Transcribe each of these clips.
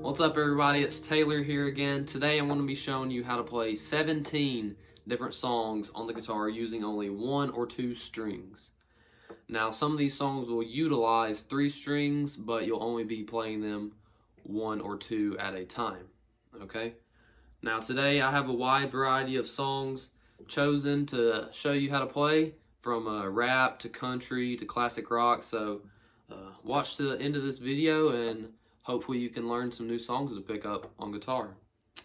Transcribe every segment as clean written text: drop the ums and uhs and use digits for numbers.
What's up, everybody? It's Taylor here again. Today I'm going to be showing you how to play 17 different songs on the guitar using only 1 or 2 strings. Now, some of these songs will utilize 3 strings, but you'll only be playing them 1 or 2 at a time. Okay? Now, today I have a wide variety of songs chosen to show you how to play, from rap to country to classic rock. So watch the end of this video and hopefully you can learn some new songs to pick up on guitar.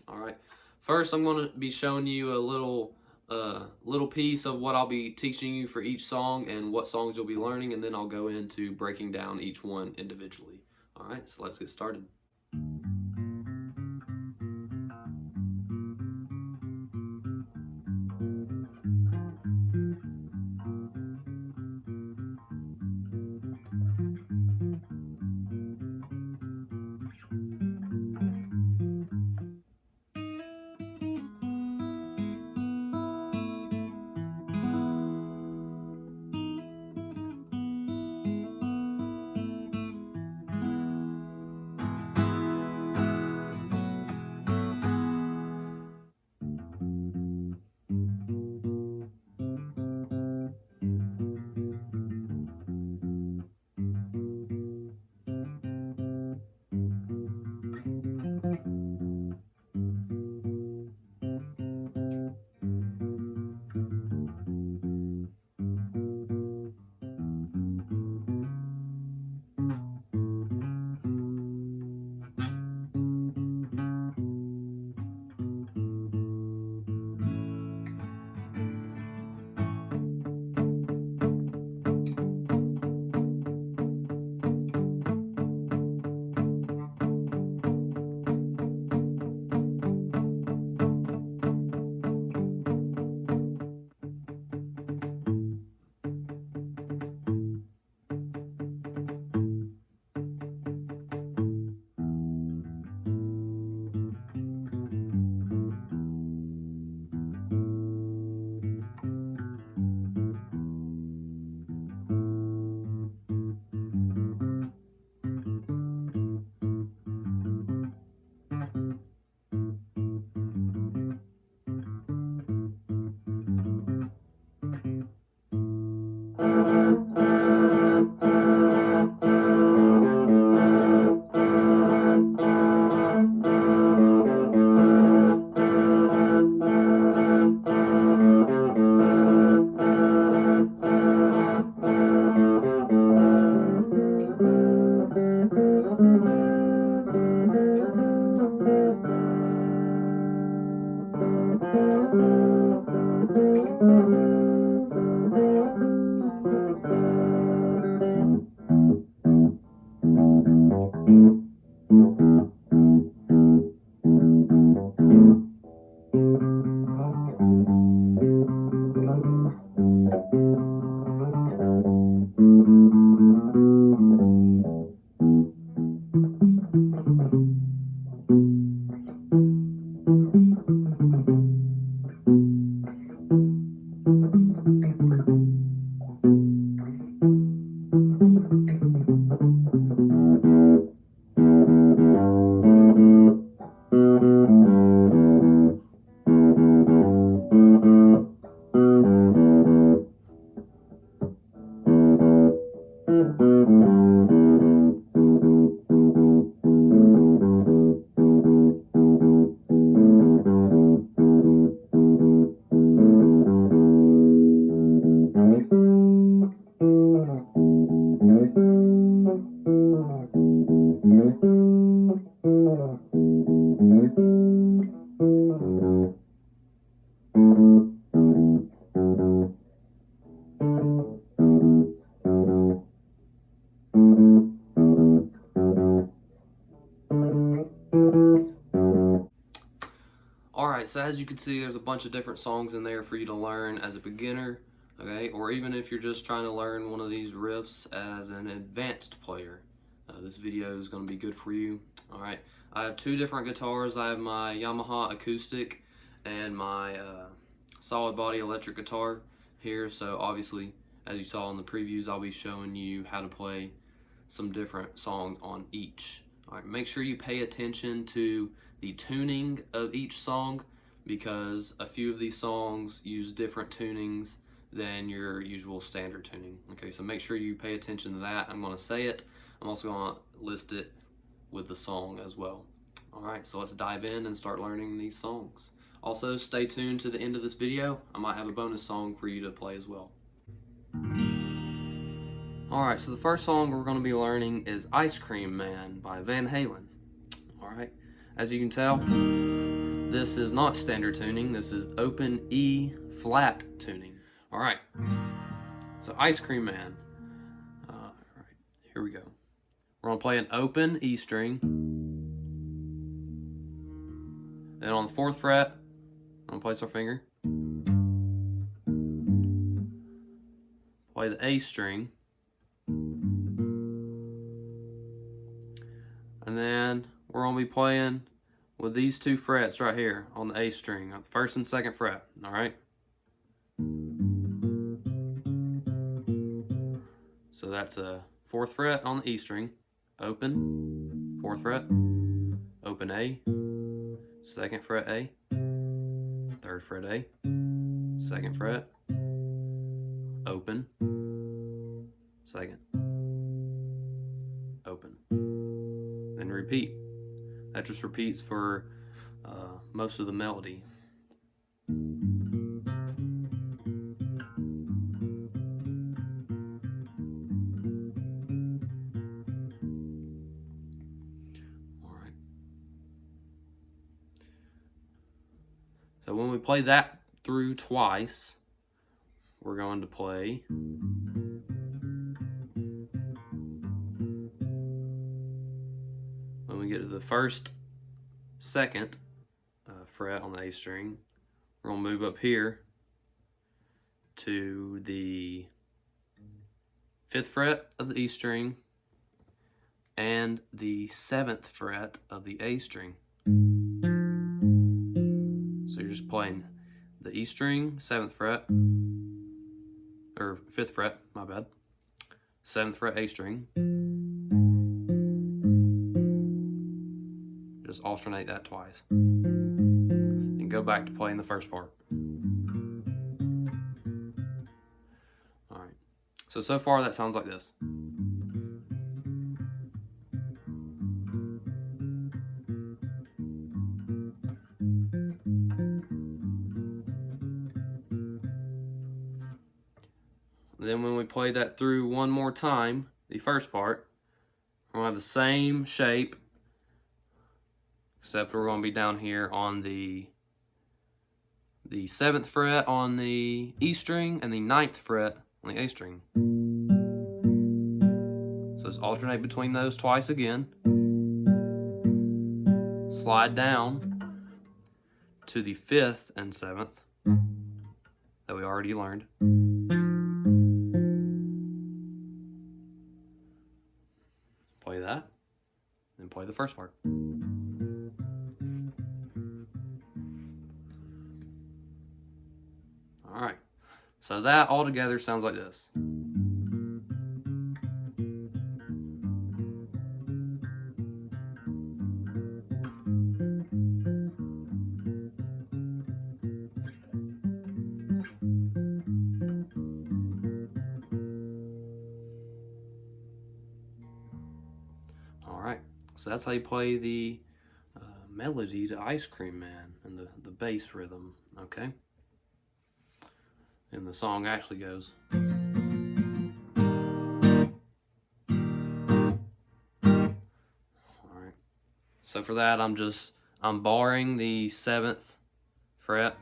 Alright, first I'm going to be showing you a little piece of what I'll be teaching you for each song and what songs you'll be learning, and then I'll go into breaking down each one individually. Alright, so let's get started. Alright, so as you can see, there's a bunch of different songs in there for you to learn as a beginner, okay, or even if you're just trying to learn one of these riffs as an advanced player. This video is going to be good for you. Alright, I have 2 different guitars. I have my Yamaha acoustic and my solid body electric guitar here, so obviously, as you saw in the previews, I'll be showing you how to play some different songs on each. All right, make sure you pay attention to the tuning of each song, because a few of these songs use different tunings than your usual standard tuning. Okay, so make sure you pay attention to that. I'm going to say it. I'm also going to list it with the song as well. All right, so let's dive in and start learning these songs. Also, stay tuned to the end of this video. I might have a bonus song for you to play as well. All right, so the first song we're going to be learning is Ice Cream Man by Van Halen. All right, as you can tell, this is not standard tuning. This is open E flat tuning. All right, so Ice Cream Man. All right, here we go. We're going to play an open E string. Then on the 4th fret, I'm going to place our finger. Play the A string. And then we're going to be playing with these 2 frets right here on the A string, on the 1st and 2nd fret, all right? So that's a 4th fret on the E string, open, 4th fret, open A, 2nd fret A, 3rd fret A, 2nd fret, open, 2nd, open. Then repeat. That just repeats for most of the melody. All right. So when we play that through twice, we're going to play when we get to the 1st, 2nd fret on the A string, we're going to move up here to the 5th fret of the E string and the 7th fret of the A string. So you're just playing the E string, 7th fret, or 5th fret, my bad, 7th fret A string. Just alternate that twice. And go back to playing the first part. Alright. So far that sounds like this. Then when we play that through one more time, the first part, we're going to have the same shape, except we're going to be down here on the 7th fret on the E string and the 9th fret on the A string. So let's alternate between those twice again. Slide down to the 5th and 7th that we already learned. Play that, then play the first part. Alright, so that all together sounds like this. Alright, so that's how you play the melody to Ice Cream Man and the bass rhythm, okay? And the song actually goes. Alright. So for that I'm barring the 7th fret.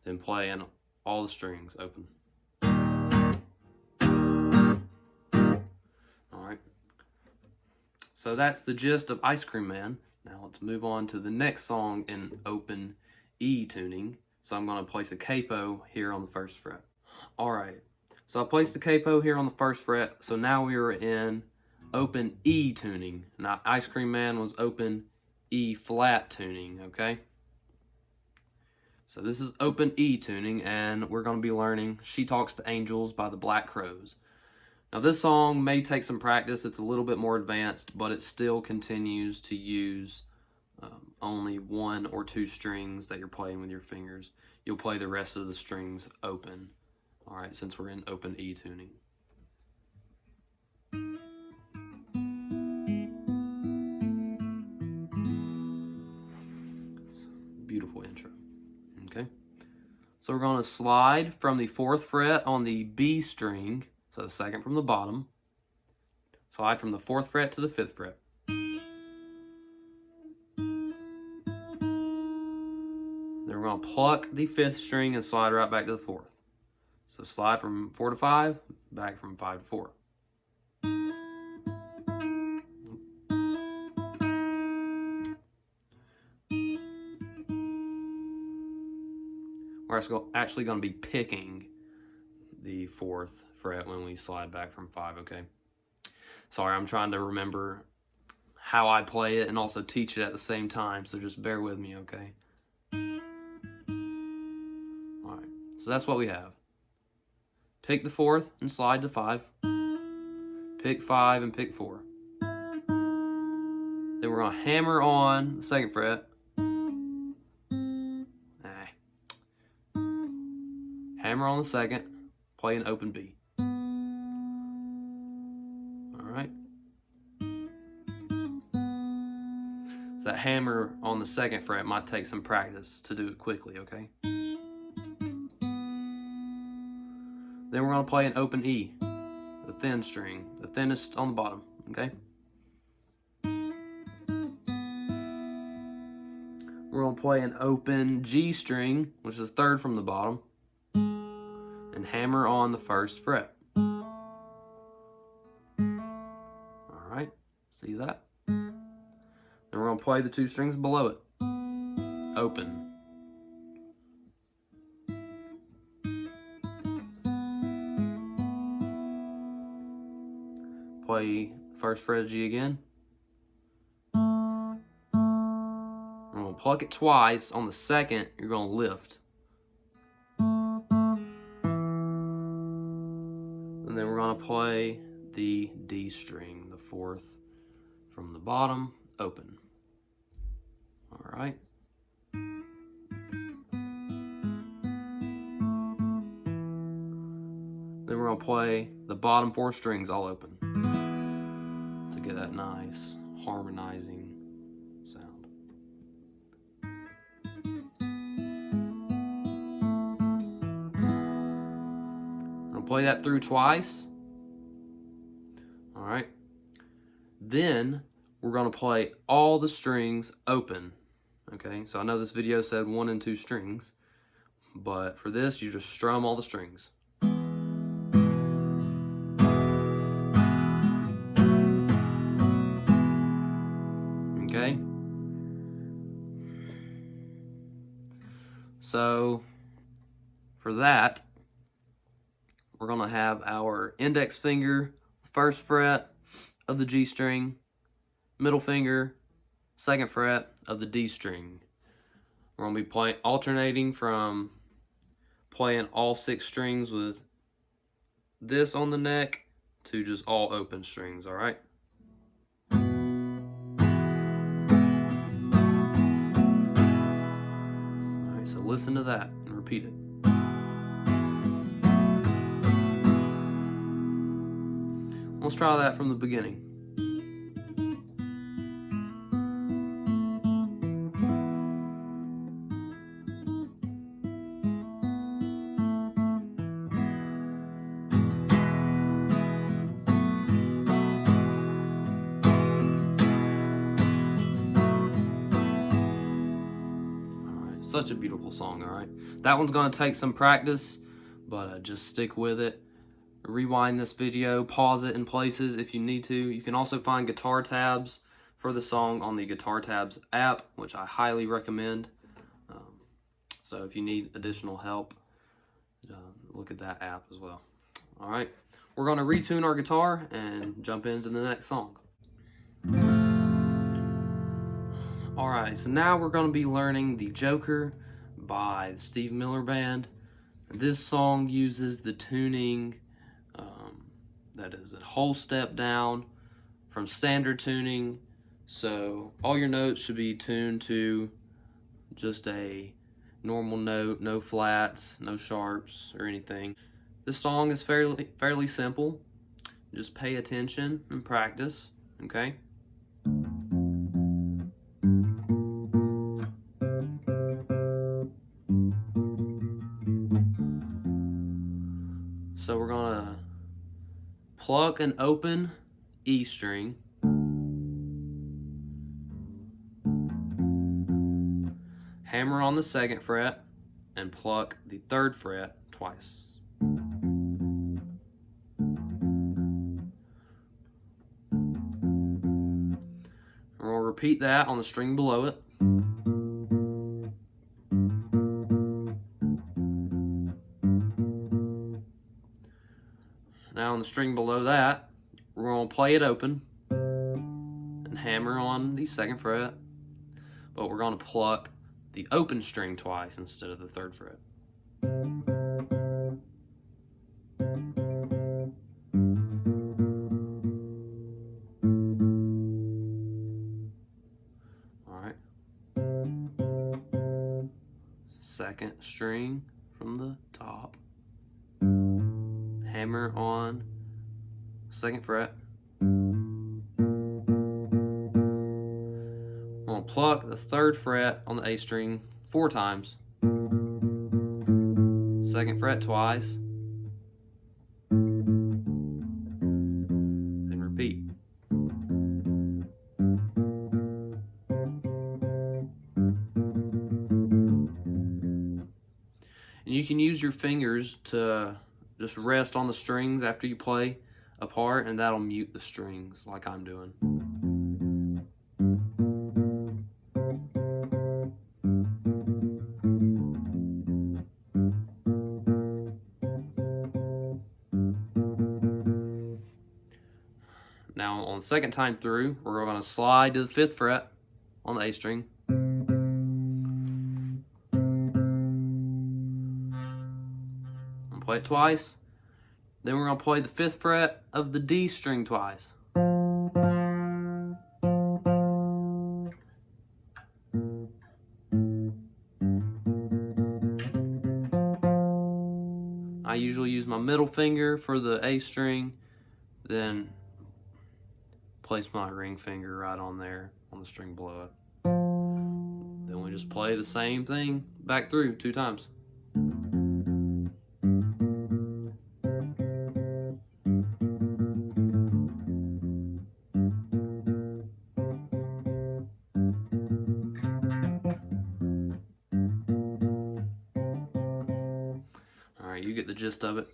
Then playing all the strings open. Alright. So that's the gist of Ice Cream Man. Now let's move on to the next song in open E tuning. So I'm going to place a capo here on the 1st fret. Alright, so I placed the capo here on the 1st fret, so now we are in open E tuning. Now Ice Cream Man was open E flat tuning, okay? So this is open E tuning, and we're going to be learning She Talks to Angels by the Black Crowes. Now this song may take some practice. It's a little bit more advanced, but it still continues to use only 1 or 2 strings that you're playing with your fingers. You'll play the rest of the strings open. All right, since we're in open E tuning. Beautiful intro. Okay. So we're going to slide from the 4th fret on the B string, so the 2nd from the bottom. Slide from the 4th fret to the 5th fret. Then we're going to pluck the 5th string and slide right back to the 4th. So slide from 4 to 5, back from 5 to 4. We're actually going to be picking the 4th fret when we slide back from 5, okay? Sorry, I'm trying to remember how I play it and also teach it at the same time, so just bear with me, okay? Alright, so that's what we have. Pick the 4th and slide to 5. Pick 5 and pick 4. Then we're going to hammer on the 2nd fret. Hammer on the 2nd, play an open B. Alright. So that hammer on the 2nd fret might take some practice to do it quickly, okay? Then we're going to play an open E, the thin string, the thinnest on the bottom, okay? We're going to play an open G string, which is 3rd from the bottom, and hammer on the 1st fret. Alright, see that? Then we're going to play the 2 strings below it. Open. Play 1st fret of G again. We're going to pluck it twice. On the 2nd, you're going to lift. And then we're going to play the D string, the 4th from the bottom, open. All right. Then we're going to play the bottom 4 strings all open to get that nice harmonizing sound. Play that through twice. All right. Then we're going to play all the strings open. Okay, so I know this video said 1 and 2 strings, but for this, you just strum all the strings. Okay. So for that, we're going to have our index finger, 1st fret of the G string, middle finger, 2nd fret of the D string. We're going to be alternating from playing all 6 strings with this on the neck to just all open strings, all right? All right, so listen to that and repeat it. Let's try that from the beginning. Alright, such a beautiful song, alright? That one's going to take some practice, but just stick with it. Rewind this video, pause it in places if you need to. You can also find guitar tabs for the song on the Guitar Tabs app, which I highly recommend. So if you need additional help, look at that app as well. All right, we're going to retune our guitar and jump into the next song. All right, so now we're going to be learning The Joker by the Steve Miller Band. This song uses the tuning That is a whole step down from standard tuning. So all your notes should be tuned to just a normal note, no flats, no sharps or anything. This song is fairly simple. Just pay attention and practice, okay? So we're gonna pluck an open E string, hammer on the 2nd fret, and pluck the 3rd fret twice. We'll repeat that on the string below it. Now on the string below that, we're going to play it open and hammer on the 2nd fret, but we're going to pluck the open string twice instead of the 3rd fret. Alright. 2nd string from the top. Hammer on 2nd fret. I'm going to pluck the 3rd fret on the A string 4 times. 2nd fret twice. And repeat. And you can use your fingers to just rest on the strings after you play a part, and that'll mute the strings like I'm doing. Now on the 2nd time through, we're going to slide to the 5th fret on the A string. Play it twice. Then we're going to play the 5th fret of the D string twice. I usually use my middle finger for the A string, then place my ring finger right on there on the string below it. Then we just play the same thing back through 2 times. You get the gist of it.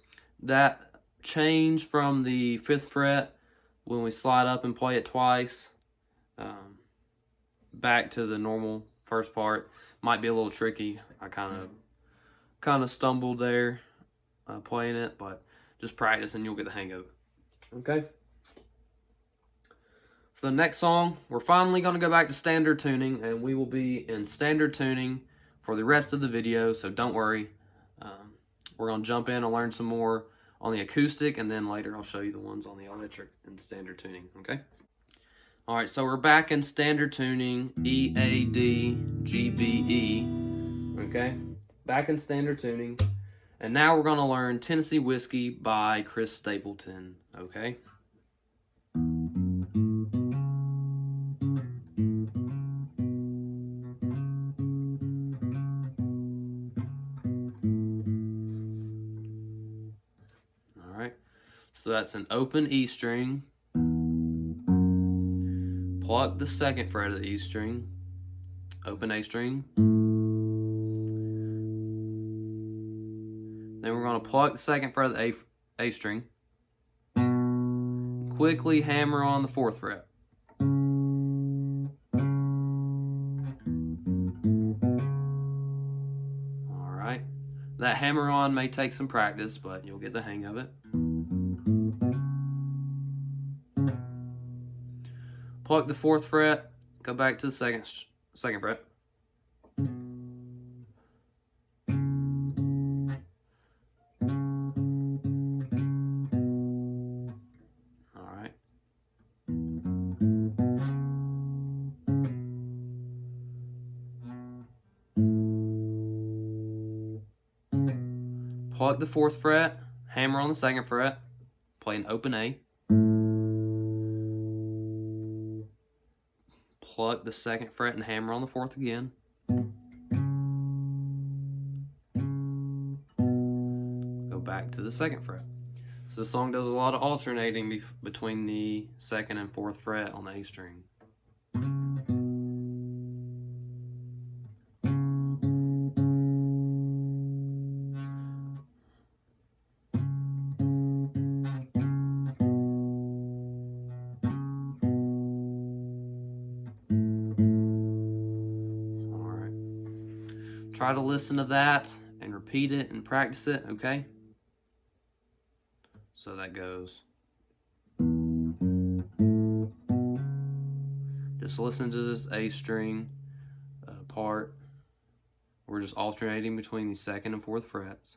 That change from the 5th fret when we slide up and play it twice back to the normal first part might be a little tricky. I kind of stumbled there playing it, but just practice and you'll get the hang of it. Okay. So the next song, we're finally going to go back to standard tuning, and we will be in standard tuning for the rest of the video, so don't worry. We're going to jump in and learn some more on the acoustic, and then later I'll show you the ones on the electric and standard tuning, okay? All right, so we're back in standard tuning, E, A, D, G, B, E, okay? Back in standard tuning, and now we're going to learn Tennessee Whiskey by Chris Stapleton, okay? So that's an open E string, pluck the 2nd fret of the E string, open A string, then we're going to pluck the 2nd fret of the A string, quickly hammer on the 4th fret. Alright, that hammer on may take some practice, but you'll get the hang of it. Pluck the 4th fret, go back to the second fret. pluck the 4th fret, hammer on the 2nd fret, play an open A, pluck the 2nd fret and hammer on the 4th again, go back to the 2nd fret. So the song does a lot of alternating between the 2nd and 4th fret on the A string. Try to listen to that and repeat it and practice it, okay? So that goes. Just listen to this A string part. We're just alternating between the 2nd and 4th frets.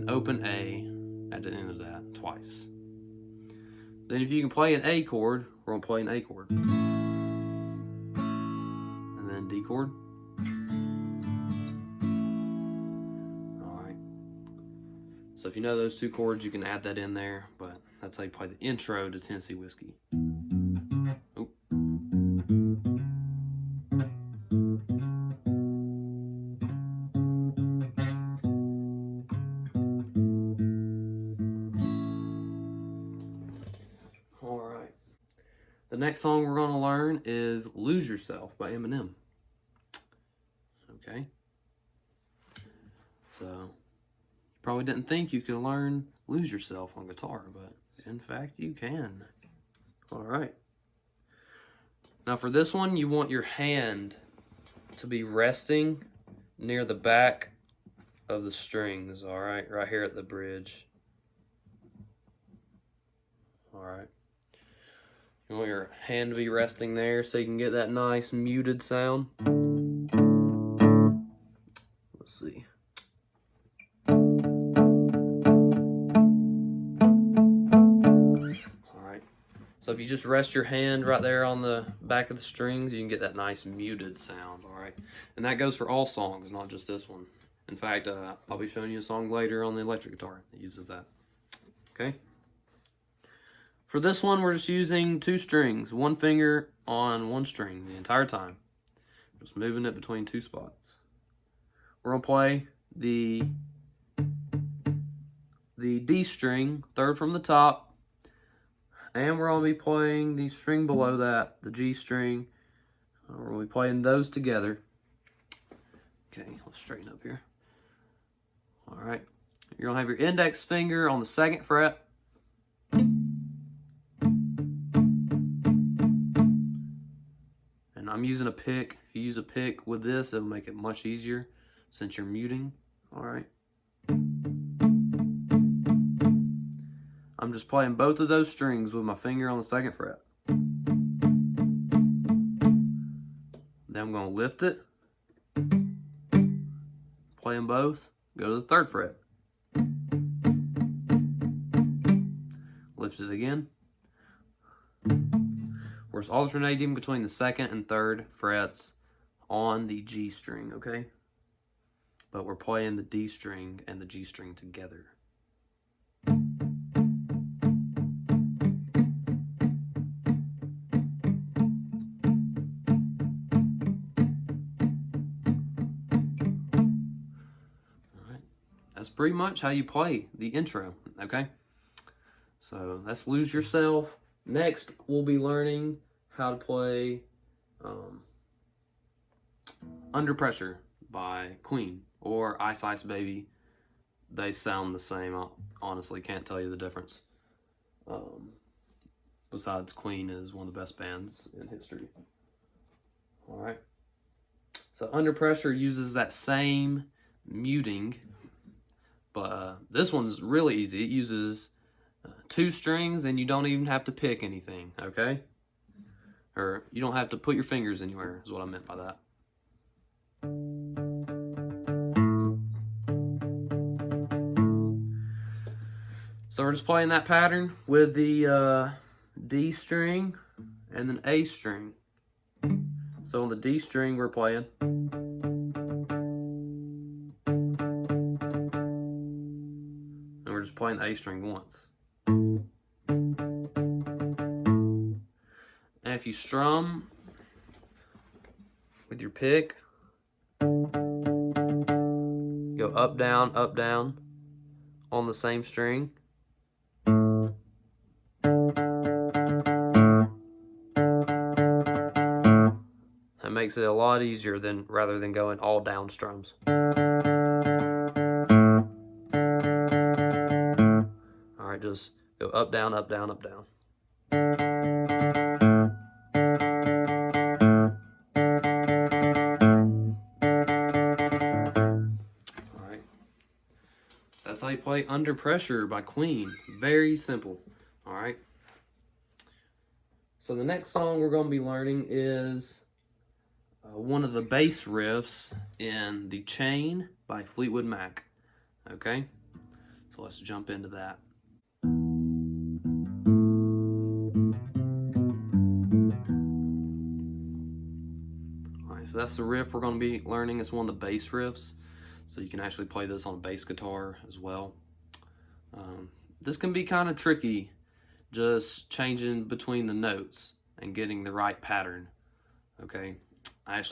Open A at the end of that twice. Then if you can play an A chord, we're going to play an A chord. And then D chord. Alright. So if you know those 2 chords, you can add that in there, but that's how you play the intro to Tennessee Whiskey. Oop. The next song we're going to learn is Lose Yourself by Eminem. Okay. So, you probably didn't think you could learn Lose Yourself on guitar, but in fact you can. Alright. Now for this one, you want your hand to be resting near the back of the strings, alright? Right here at the bridge. Alright. You want your hand to be resting there so you can get that nice muted sound. Let's see. Alright. So if you just rest your hand right there on the back of the strings, you can get that nice muted sound, alright? And that goes for all songs, not just this one. In fact, I'll be showing you a song later on the electric guitar that uses that. Okay? For this one, we're just using 2 strings, 1 finger on 1 string the entire time. Just moving it between 2 spots. We're going to play the D string, 3rd from the top, and we're going to be playing the string below that, the G string. We're going to be playing those together. Okay, let's straighten up here. Alright, you're going to have your index finger on the 2nd fret. I'm using a pick. If you use a pick with this, it'll make it much easier since you're muting. Alright. I'm just playing both of those strings with my finger on the 2nd fret. Then I'm going to lift it. Play them both. Go to the 3rd fret. Lift it again. We're just alternating between the 2nd and 3rd frets on the G string, okay? But we're playing the D string and the G string together. Alright, that's pretty much how you play the intro, okay? So that's Lose Yourself. Next, we'll be learning how to play Under Pressure by Queen or Ice Ice Baby. They sound the same. I honestly can't tell you the difference. Besides, Queen is one of the best bands in history. Alright. So Under Pressure uses that same muting, but this one's really easy. It uses 2 strings, and you don't even have to pick anything, okay? Or you don't have to put your fingers anywhere, is what I meant by that. So we're just playing that pattern with the D string and then A string. So on the D string we're playing. And we're just playing the A string once. And if you strum with your pick, go up, down on the same string. That makes it a lot easier rather than going all down strums. Alright, just go up, down, up, down, up, down. Alright. That's how you play Under Pressure by Queen. Very simple. Alright. So the next song we're going to be learning is one of the bass riffs in The Chain by Fleetwood Mac. Okay? So let's jump into that. Alright, so that's the riff we're going to be learning. It's one of the bass riffs. So you can actually play this on a bass guitar as well. This can be kind of tricky, just changing between the notes and getting the right pattern. Okay? I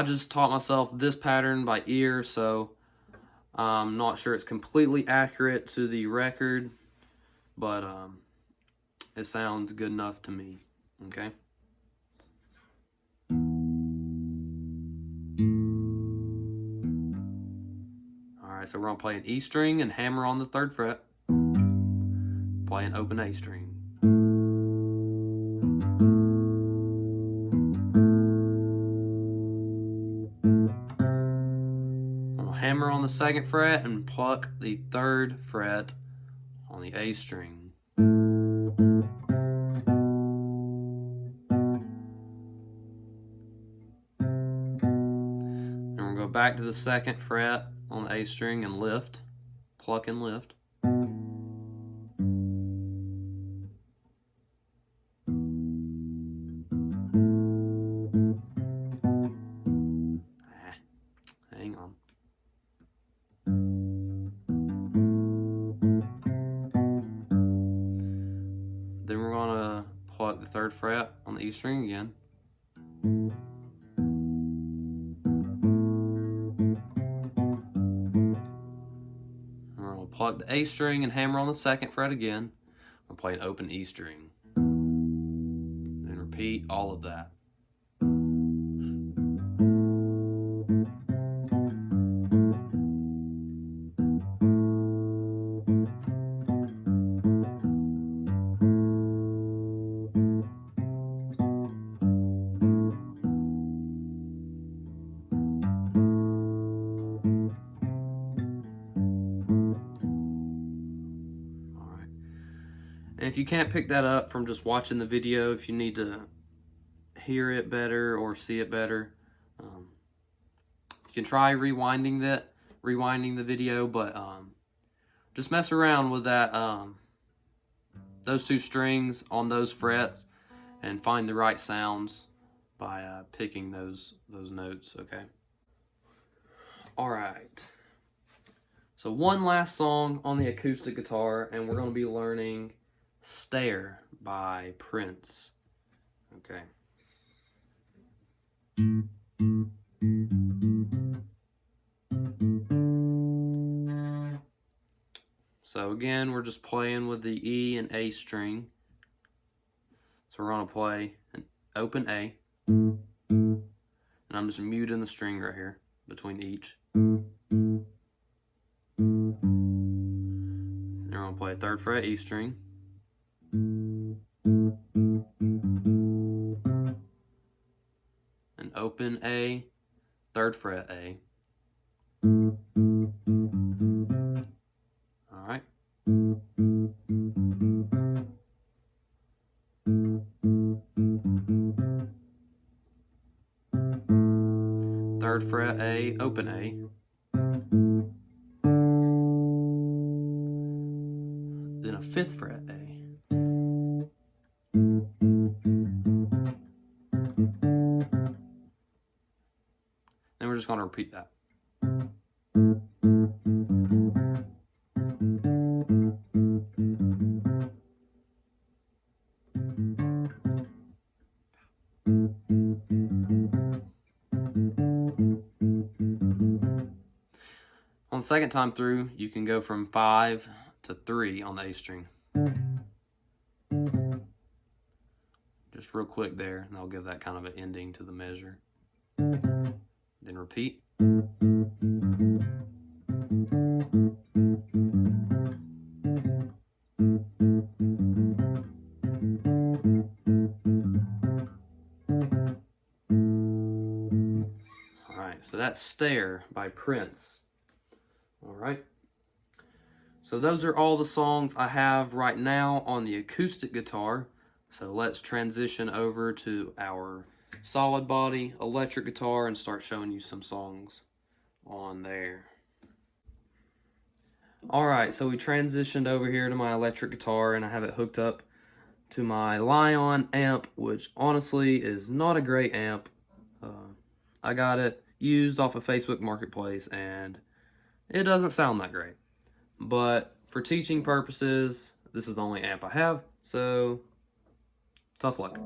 just taught myself this pattern by ear, so I'm not sure it's completely accurate to the record, but it sounds good enough to me. Okay? Alright, so we're going to play an E string and hammer on the 3rd fret. Play an open A string. Hammer on the 2nd fret and pluck the 3rd fret on the A string. Then we're going to go back to the 2nd fret on the A string and lift, pluck and lift. Hang on. Then we're going to pluck the 3rd fret on the E string again. And we're going to pluck the A string and hammer on the 2nd fret again. We'll play an open E string. And repeat all of that. And if you can't pick that up from just watching the video, if you need to hear it better or see it better, you can try rewinding the video, but just mess around with that those 2 strings on those frets and find the right sounds by picking those notes. Okay. All right. So one last song on the acoustic guitar, and we're going to be learning Stare by Prince. Okay. So again, we're just playing with the E and A string. So we're going to play an open A. And I'm just muting the string right here between each. And we're going to play a 3rd fret E string. An open A, 3rd fret A. Alright. 3rd fret A, open A. 5th fret A. Then we're just going to repeat that. On the second time through, you can go from 5 to 3 on the A string. Just real quick there, and I'll give that kind of an ending to the measure. Then repeat. Alright, so that's Stare by Prince. Alright. So those are all the songs I have right now on the acoustic guitar. So let's transition over to our solid body electric guitar and start showing you some songs on there. Alright, so we transitioned over here to my electric guitar and I have it hooked up to my Lion amp, which honestly is not a great amp. I got it used off of Facebook Marketplace and it doesn't sound that great. But for teaching purposes, this is the only amp I have, so tough luck.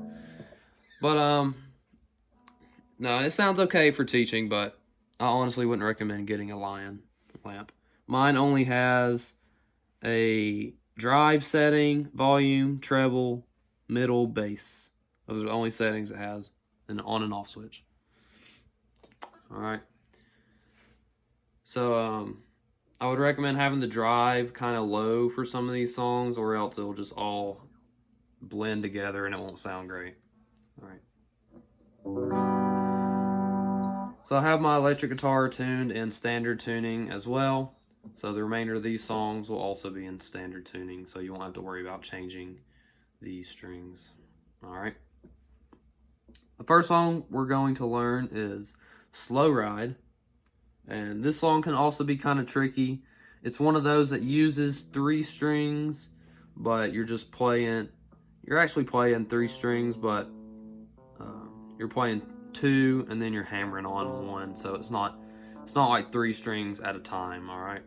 But no, it sounds okay for teaching, but I honestly wouldn't recommend getting a Lion lamp. Mine only has a drive setting, volume, treble, middle, bass. Those are the only settings it has, and an on and off switch. Alright. So, I would recommend having the drive kind of low for some of these songs, or else it'll just all blend together and it won't sound great. Alright. So I have my electric guitar tuned in standard tuning as well. So the remainder of these songs will also be in standard tuning, so you won't have to worry about changing these strings. Alright. The first song we're going to learn is Slow Ride. And this song can also be kind of tricky. It's one of those that uses 3 strings, but you're actually playing 3 strings, but you're playing 2 and then you're hammering on 1. So it's not like 3 strings at a time, all right?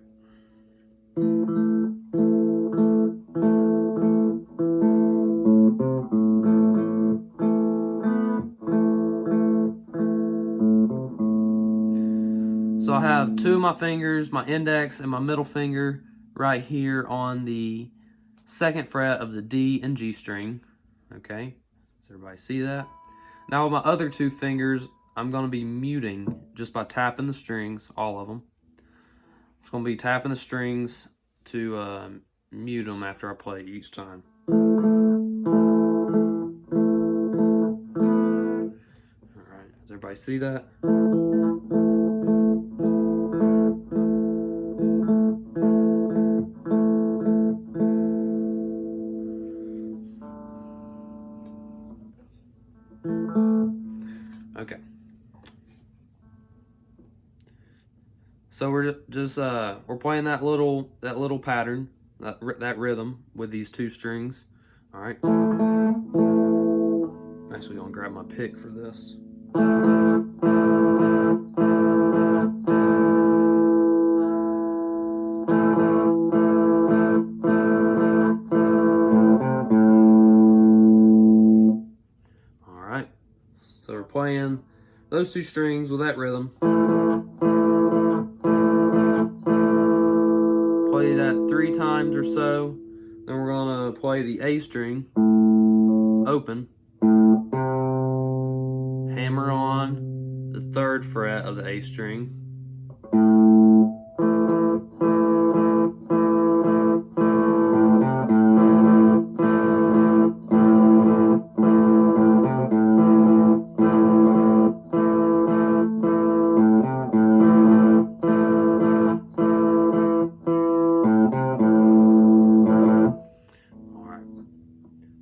So I have 2 of my fingers, my index and my middle finger, right here on the 2nd fret of the D and G string. Okay, does everybody see that? Now with my other 2 fingers, I'm going to be muting just by tapping the strings, all of them. I'm just going to be tapping the strings to mute them after I play each time. Alright, does everybody see that? Okay. So we're just we're playing that little pattern, that rhythm with these 2 strings. All right. I'm actually gonna grab my pick for this. All right. So we're playing those 2 strings with that rhythm. Play that 3 times or so. Then we're gonna play the A string open. Hammer on the 3rd fret of the A string.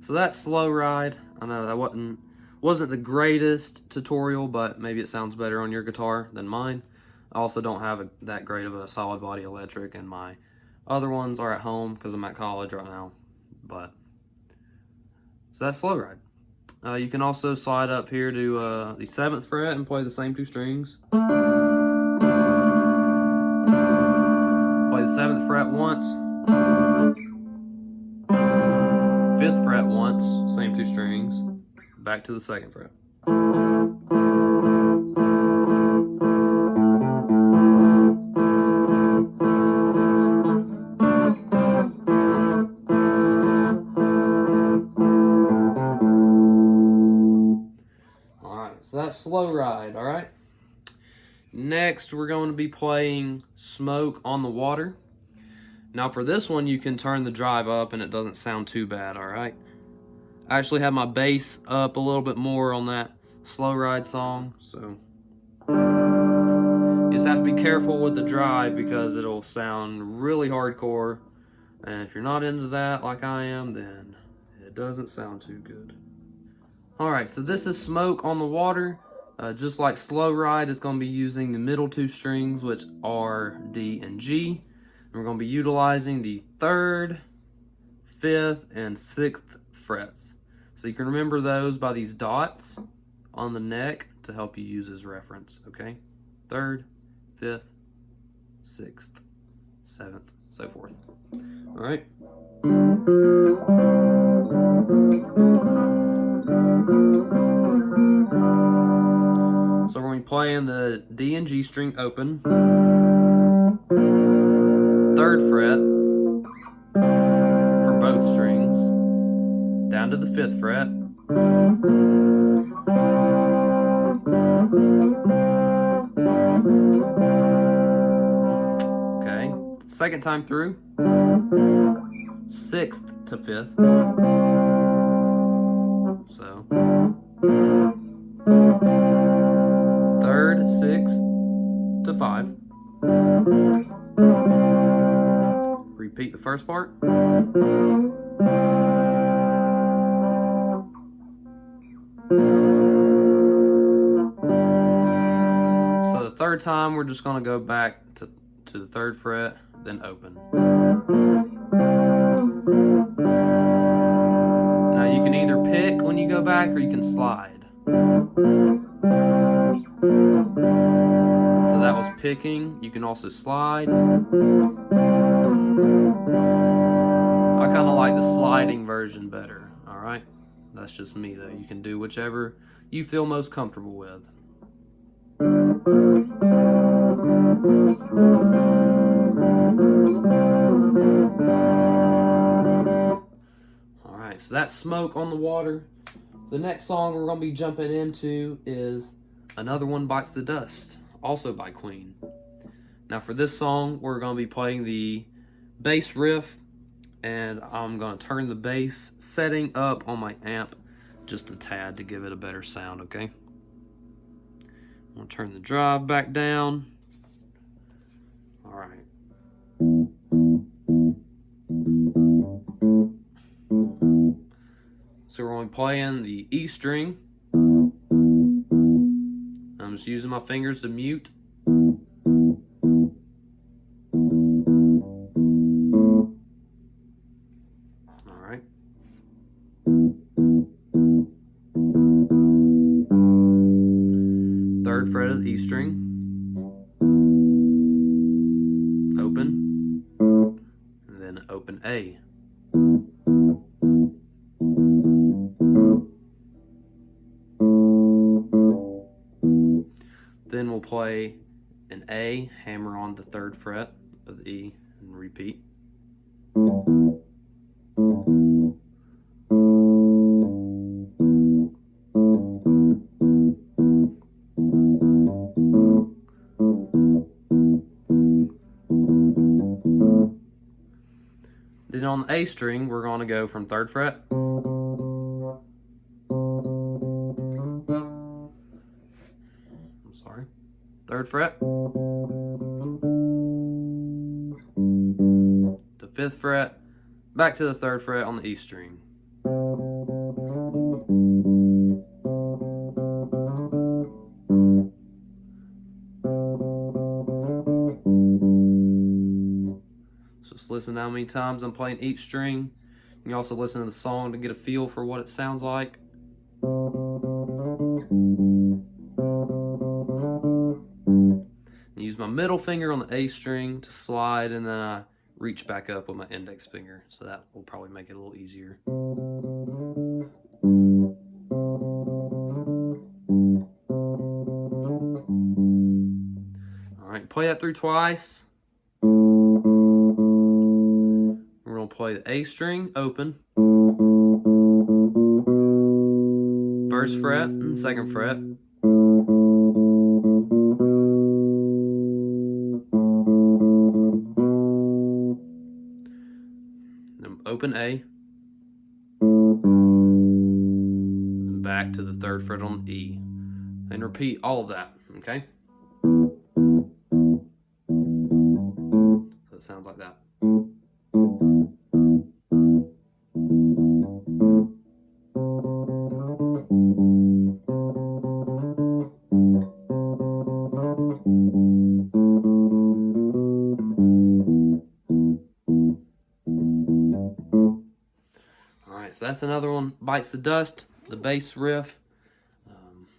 So that's Slow Ride. I know that wasn't the greatest tutorial, but maybe it sounds better on your guitar than mine. I also don't have that great of a solid body electric, and my other ones are at home because I'm at college right now. But so that's slow ride. You can also slide up here to the 7th fret and play the same 2 strings. Play the 7th fret once, 5th fret once, same 2 strings, back to the 2nd fret. So that's slow ride, all right? Next, we're going to be playing Smoke on the Water. Now for this one, you can turn the drive up and it doesn't sound too bad, all right? I actually have my bass up a little bit more on that slow ride song, so you just have to be careful with the drive because it'll sound really hardcore. And if you're not into that like I am, then it doesn't sound too good. Alright, so this is Smoke on the Water. Just like Slow Ride, it's going to be using the middle 2 strings, which are D and G. And we're going to be utilizing the 3rd, 5th, and 6th frets. So you can remember those by these dots on the neck to help you use as reference, okay? 3rd, 5th, 6th, 7th, so forth. Alright. So we're going to be playing the D and G string open, 3rd fret for both strings, down to the 5th fret, okay, 2nd time through, 6th to 5th, so 3rd, 6th to 5. Repeat the first part. So the 3rd time, we're just going to go back to the 3rd fret, then open. Now you can either pick when you go back or you can slide. So that was picking. You can also slide. I kind of like the sliding version better, alright? That's just me though. You can do whichever you feel most comfortable with. Alright, so that's Smoke on the Water. The next song we're going to be jumping into is Another One Bites the Dust, also by Queen. Now for this song, we're going to be playing the bass riff, and I'm going to turn the bass setting up on my amp just a tad to give it a better sound, okay? I'm going to turn the drive back down. Alright. So we're going to be playing the E string. I'm just using my fingers to mute. Alright. 3rd fret of the E string. Open. And then open A. Then we'll play an A, hammer on the 3rd fret of the E, and repeat. Then on the A string, we're going to go from 3rd fret. I'm sorry. 3rd fret. To 5th fret. Back to the 3rd fret on the E string. Just listen to how many times I'm playing each string. You also listen to the song to get a feel for what it sounds like. Use my middle finger on the A string to slide, and then I reach back up with my index finger. So that will probably make it a little easier. Alright, play that through twice. We're going to play the A string open, first fret and second fret. Then open A, and back to the third fret on E. And repeat all of that, okay? So it sounds like that. Alright, so that's another one, Bites the Dust, the bass riff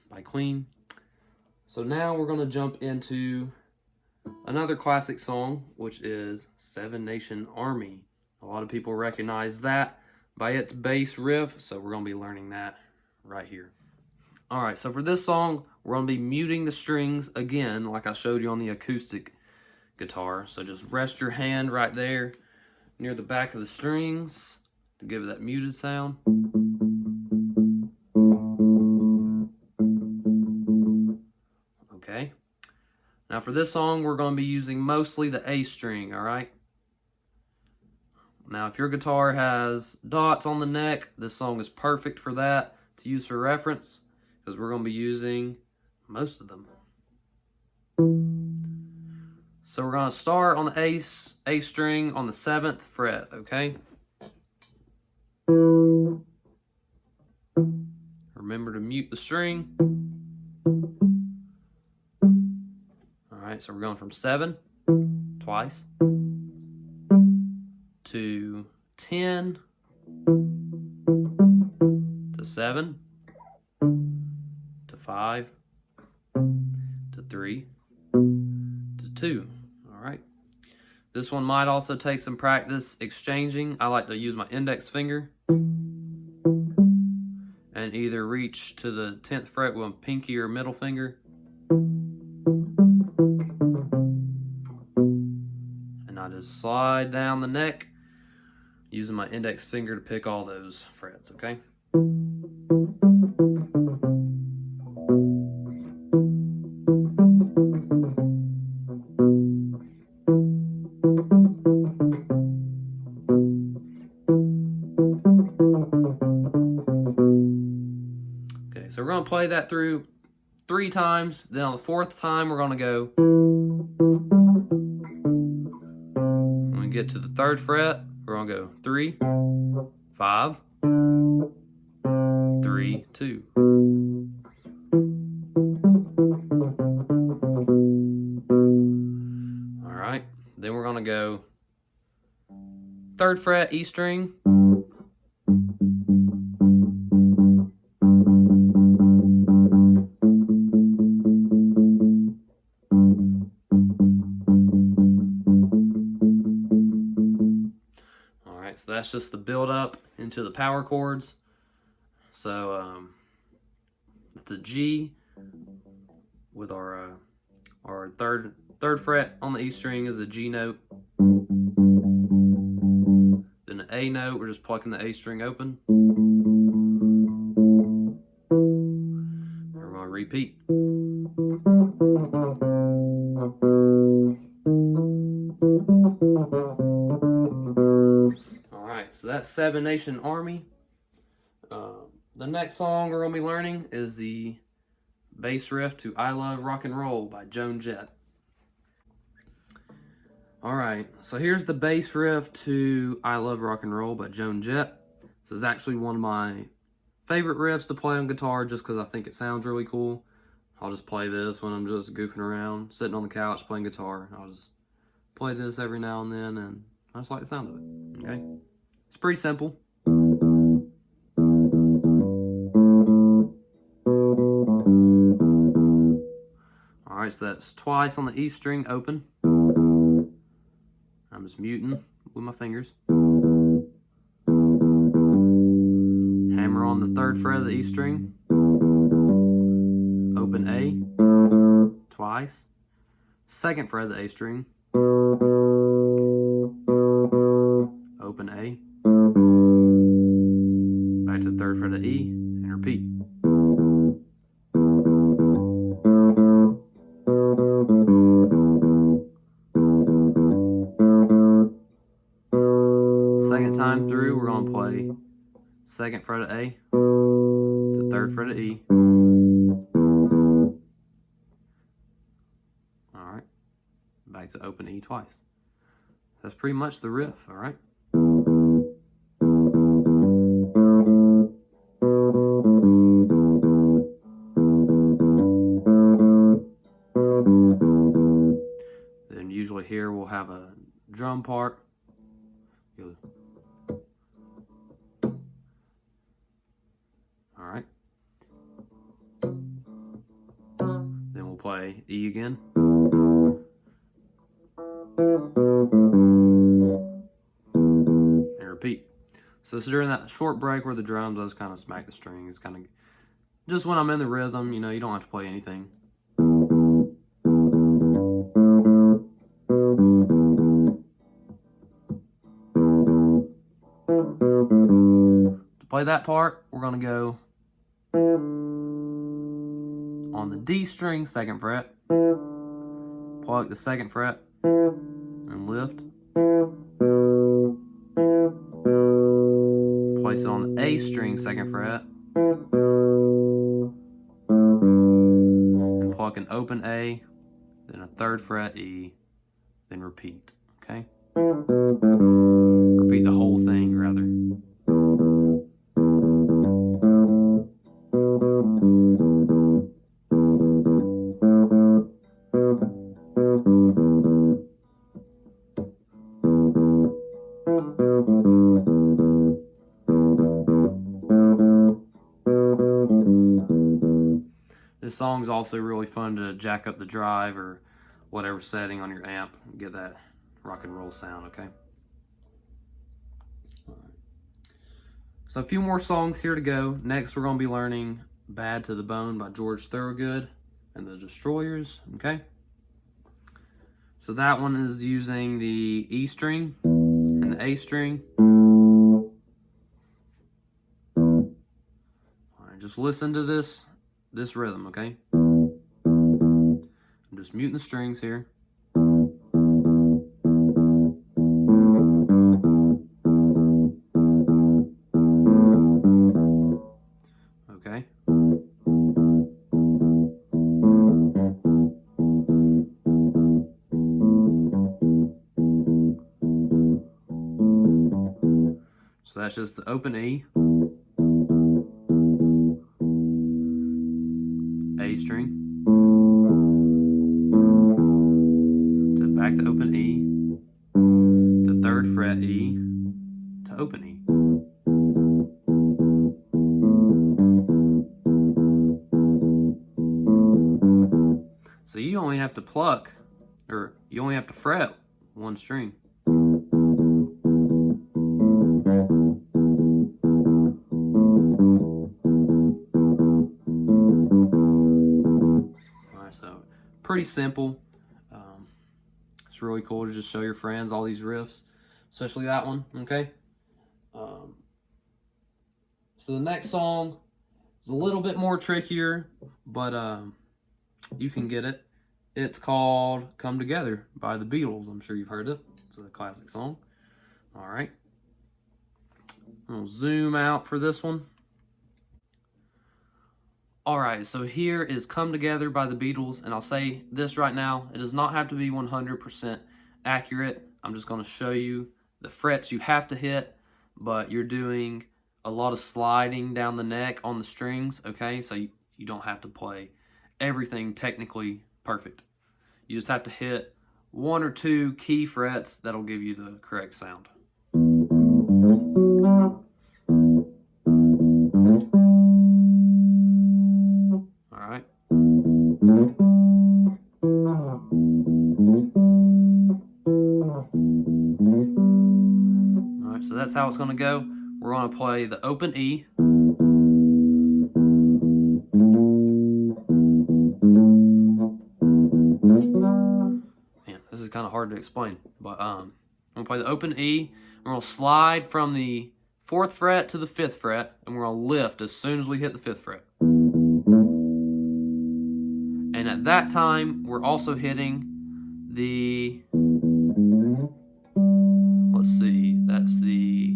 by Queen. So now we're going to jump into another classic song, which is Seven Nation Army. A lot of people recognize that by its bass riff, so we're going to be learning that right here. Alright, so for this song, we're going to be muting the strings again, like I showed you on the acoustic guitar. So just rest your hand right there near the back of the strings to give it that muted sound. Okay. Now for this song, we're going to be using mostly the A string, alright? Now if your guitar has dots on the neck, this song is perfect for that to use for reference, because we're going to be using most of them. So we're going to start on the A string on the 7th fret, okay? Remember to mute the string. Alright, so we're going from 7, twice, to 10, to 7, to 5, to 3, to 2. Alright. This one might also take some practice exchanging. I like to use my index finger and either reach to the 10th fret with a pinky or middle finger. And I just slide down the neck using my index finger to pick all those frets, okay? Okay, so we're going to play that through 3 times. Then on the 4th time, we're going to go. When we get to the 3rd fret, we're going to go 3, 5, 3, 2. Alright, then we're going to go 3rd fret, E string. So that's just the build up into the power chords. So it's a G with our third fret on the E string is a G note. Then an A note, we're just plucking the A string open. We're going to repeat. So that's Seven Nation Army. The next song we're going to be learning is the bass riff to I Love Rock and Roll by Joan Jett. Alright, so here's the bass riff to I Love Rock and Roll by Joan Jett. This is actually one of my favorite riffs to play on guitar just because I think it sounds really cool. I'll just play this when I'm just goofing around, sitting on the couch playing guitar. I'll just play this every now and then, and I just like the sound of it, okay? It's pretty simple. Alright, so that's twice on the E string open. I'm just muting with my fingers. Hammer on the 3rd fret of the E string. Open A. Twice. 2nd fret of the A string. Open A. Back to the 3rd fret of E and repeat. Second time through, we're going to play 2nd fret of A to 3rd fret of E. Alright, back to open E twice. That's pretty much the riff, alright? Then usually here we'll have a drum part. Alright. Then we'll play E again. And repeat. So it's during that short break where the drum does kind of smack the strings. Kind of just when I'm in the rhythm, you know, you don't have to play anything. To play that part, we're going to go on the D string, 2nd fret, pluck the 2nd fret, and lift. Place it on the A string, 2nd fret, and pluck an open A, then a 3rd fret E, then repeat, okay? Repeat the whole thing, rather. This song's also really fun to jack up the drive or whatever setting on your amp and get that rock and roll sound, okay? All right. So a few more songs here to go. Next, we're going to be learning Bad to the Bone by George Thorogood and the Destroyers, okay? So that one is using the E string and the A string. All right, just listen to this rhythm, okay? I'm just muting the strings here. Okay. So that's just the open E, A string, to back to open E, to 3rd fret E, to open E. So you only have to pluck, or you only have to fret one string. Pretty simple. It's really cool to just show your friends all these riffs, especially that one, okay? So the next song is a little bit more trickier, but you can get it. It's called Come Together by the Beatles. I'm sure you've heard it. It's a classic song. All right. I'll zoom out for this one. Alright, so here is Come Together by the Beatles, and I'll say this right now, it does not have to be 100% accurate. I'm just going to show you the frets you have to hit, but you're doing a lot of sliding down the neck on the strings, okay? So you don't have to play everything technically perfect. You just have to hit 1 or 2 key frets that'll give you the correct sound. Alright. how it's going to go. We're going to play the open E. Man, this is kind of hard to explain, but I'm going to play the open E. We're going to slide from the 4th fret to the 5th fret, and we're going to lift as soon as we hit the 5th fret. And at that time, we're also hitting the, let's see, that's the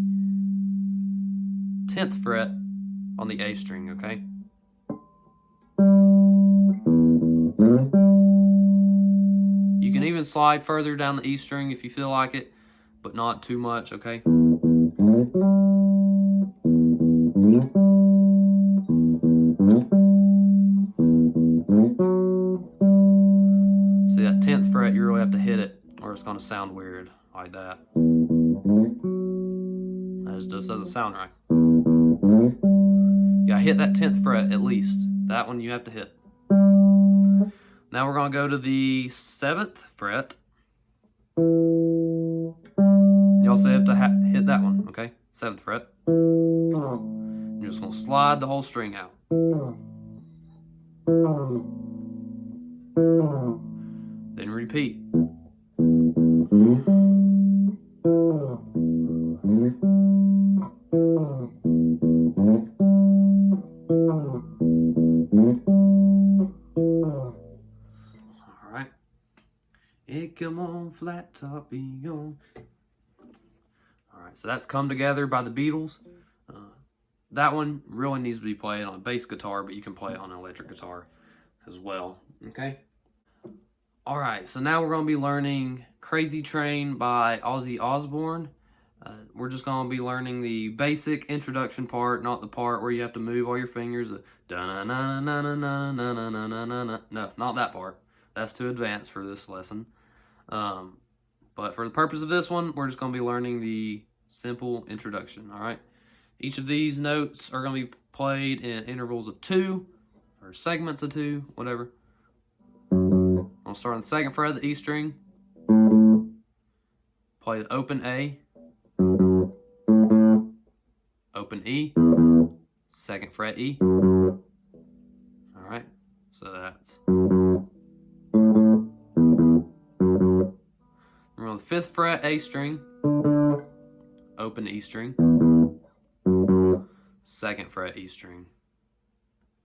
10th fret on the A string, okay? You can even slide further down the E string if you feel like it, but not too much, okay? See, that 10th fret, you really have to hit it, or it's going to sound weird like that. That just doesn't sound right. You gotta hit that 10th fret at least. That one you have to hit. Now we're going to go to the 7th fret. You also have to hit that one, okay? 7th fret. You're just going to slide the whole string out. Then repeat. Alright. It come on, flat top, be on. Alright, so that's Come Together by the Beatles. That one really needs to be played on a bass guitar, but you can play it on an electric guitar as well. Okay? Alright, so now we're going to be learning Crazy Train by Ozzy Osborne. We're just going to be learning the basic introduction part, not the part where you have to move all your fingers. No, not that part. That's too advanced for this lesson. But for the purpose of this one, we're just going to be learning the simple introduction, alright? Each of these notes are going to be played in intervals of 2, or segments of 2, whatever. I'll start on the 2nd fret of the E string. Play the open A. Open E. 2nd fret E. Alright, so that's. We're on the 5th fret A string. Open E string. 2nd fret E string.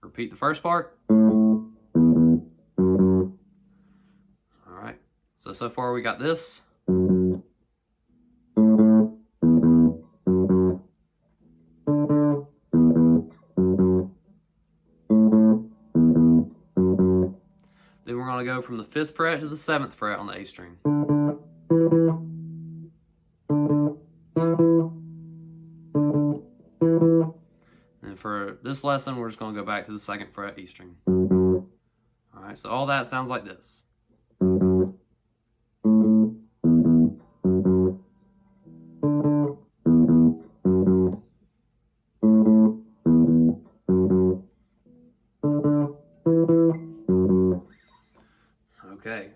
Repeat the first part. Alright, so far we got this. Then we're going to go from the 5th fret to the 7th fret on the A string. And for this lesson, we're just going to go back to the 2nd fret E string. Alright, so all that sounds like this. Okay.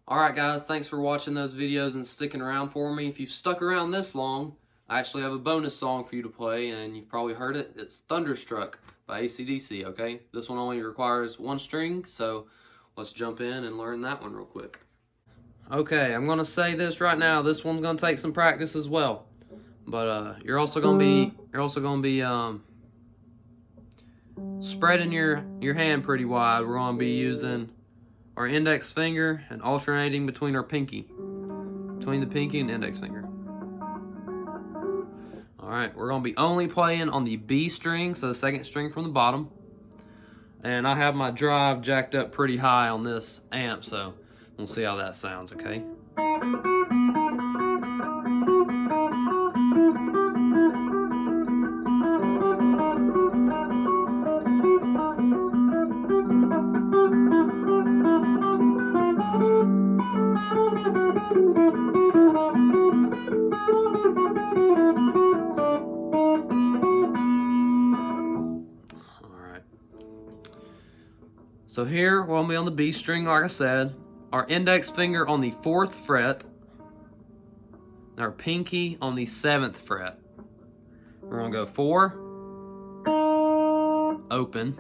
Alright guys, thanks for watching those videos and sticking around for me. If you've stuck around this long, I actually have a bonus song for you to play, and you've probably heard it. It's Thunderstruck by AC/DC, okay? This one only requires 1 string, so let's jump in and learn that one real quick. Okay, I'm going to say this right now. This one's going to take some practice as well. But you're also going to be spreading your hand pretty wide. We're going to be using our index finger and alternating between our pinky. Between the pinky and index finger. Alright, we're going to be only playing on the B string, so the 2nd string from the bottom. And I have my drive jacked up pretty high on this amp, so we'll see how that sounds, okay? So here, we're going to be on the B string, like I said. Our index finger on the 4th fret. our pinky on the 7th fret. We're going to go 4, open,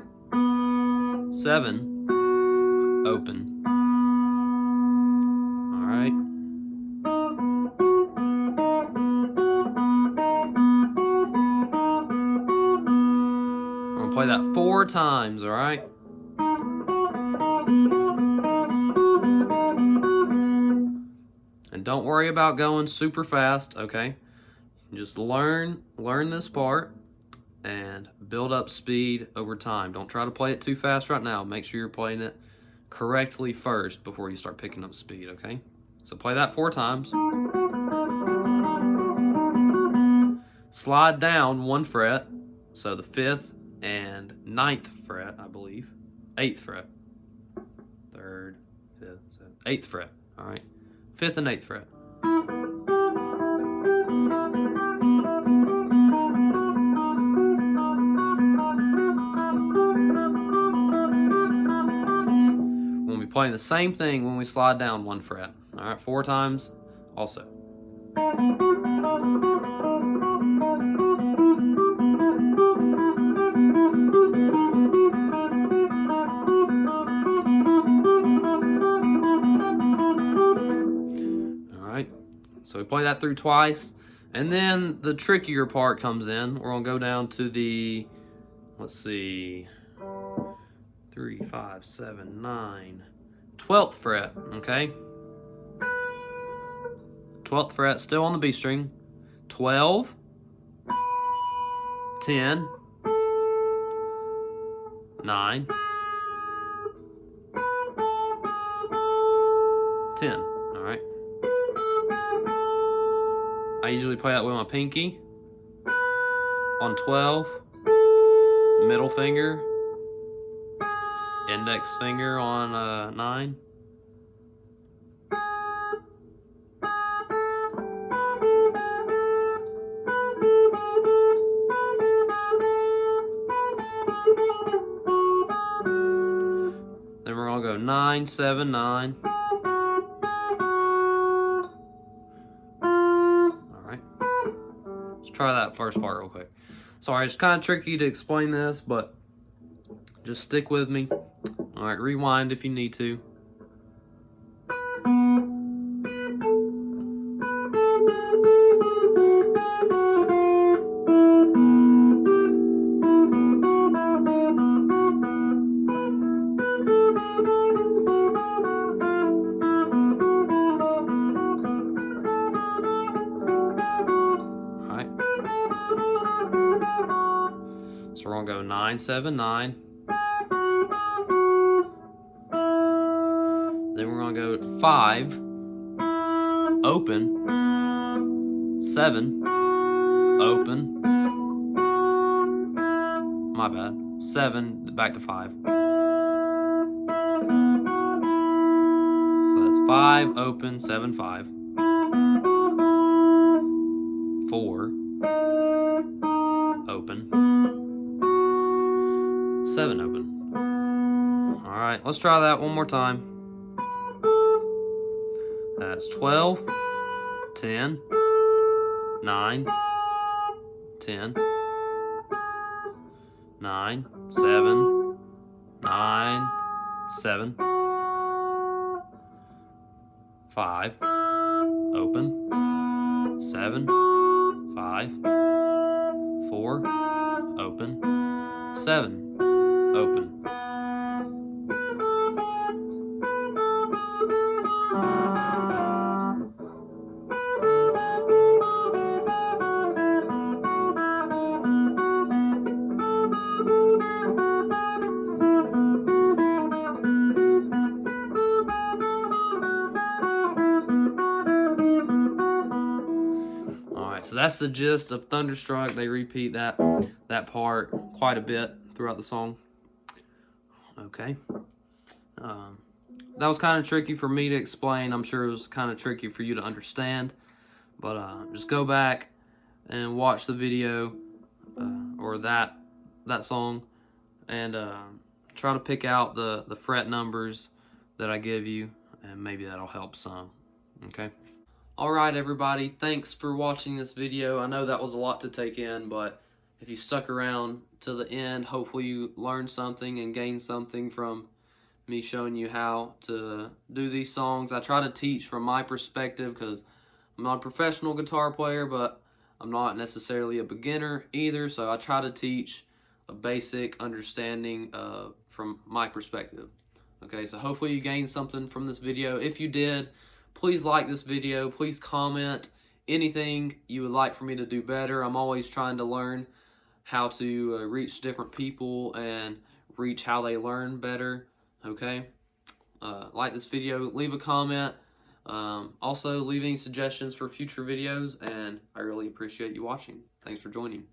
7, open. All right. We're going to play that 4 times, all right? And don't worry about going super fast, okay? Just learn this part and build up speed over time. Don't try to play it too fast right now. Make sure you're playing it correctly first before you start picking up speed, okay? So play that 4 times. Slide down 1 fret. So the 5th and 9th fret, I believe. 8th fret. 3rd, 5th, 7th, 8th fret, all right? 5th and 8th fret. We'll be playing the same thing when we slide down 1 fret. All right, 4 times also. So we play that through twice, and then the trickier part comes in. We're gonna go down to the, let's see, 3, 5, 7, 9, 12th fret, okay? 12th fret, still on the B string. 12, 10, 9, 10, all right? I usually play that with my pinky on 12, middle finger, index finger on 9. Then we're gonna go 9, 7, 9. Try that first part real quick. Sorry, it's kind of tricky to explain this, but just stick with me. All right, rewind if you need to. So we're gonna go 9, 7, 9. Then we're gonna go 5, open, 7, open. My bad. 7, back to 5. So that's 5, open, 7, 5. 4, open. 7, open. All right, let's try that one more time. That's 12, 10, 9, 10, 9, 7, 9, 7, 5, open, 7, 5, 4, open, 7, open. So that's the gist of Thunderstruck. They repeat that part quite a bit throughout the song. Okay. That was kind of tricky for me to explain. I'm sure it was kind of tricky for you to understand. But just go back and watch the video or that song and try to pick out the fret numbers that I give you, and maybe that'll help some. Okay. Alright everybody, thanks for watching this video. I know that was a lot to take in, but if you stuck around to the end, hopefully you learned something and gained something from me showing you how to do these songs. I try to teach from my perspective because I'm not a professional guitar player, but I'm not necessarily a beginner either, so I try to teach a basic understanding from my perspective. Okay, so hopefully you gained something from this video. If you did, please like this video. Please comment anything you would like for me to do better. I'm always trying to learn how to reach different people and reach how they learn better. Okay, like this video, leave a comment. Also, leave any suggestions for future videos, and I really appreciate you watching. Thanks for joining.